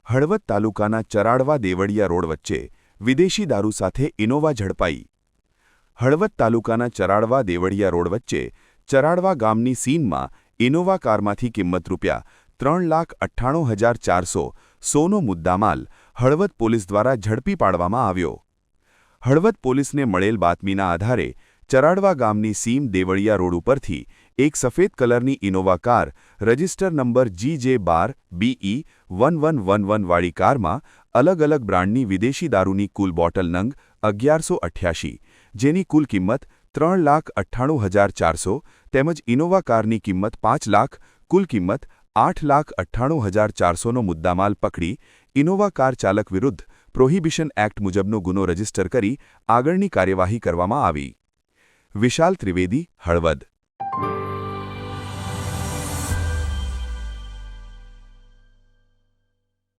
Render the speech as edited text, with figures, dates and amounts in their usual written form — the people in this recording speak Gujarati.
હળવદ તાલુકાના ચરાડવા દેવળિયા રોડ વચ્ચે વિદેશી દારૂ સાથે ઇનોવા ઝડપાઈ. હળવદ તાલુકાના ચરાડવા દેવળિયા રોડ વચ્ચે ચરાડવા ગામની સીમમાં ઇનોવા કારમાંથી કિંમત ₹3,98,400 સોનો મુદ્દામાલ હળવદ પોલીસ દ્વારા ઝડપી પાડવામાં આવ્યો. હળવદ પોલીસને મળેલ બાતમીના આધારે ચરાડવા ગામની સીમ દેવળિયા રોડ ઉપરથી એક સફેદ કલરની Innova car register number GJ12BE1111 વાળી કારમાં અલગ અલગ બ્રાન્ડની વિદેશી દારૂની કુલ બોટલ નંગ 1188, જેની કુલ કિંમત ₹3,98,400 તેમજ ઇનોવા કારની કિંમત ₹5 લાખ, કુલ કિંમત ₹8,98,400નો મુદ્દામાલ પકડી ઇનોવા કાર ચાલક વિરુદ્ધ પ્રોહિબિશન એક્ટ મુજબનો ગુનો રજીસ્ટર કરી આગળની કાર્યવાહી કરવામાં આવી. વિશાલ ત્રિવેદી, હળવદ.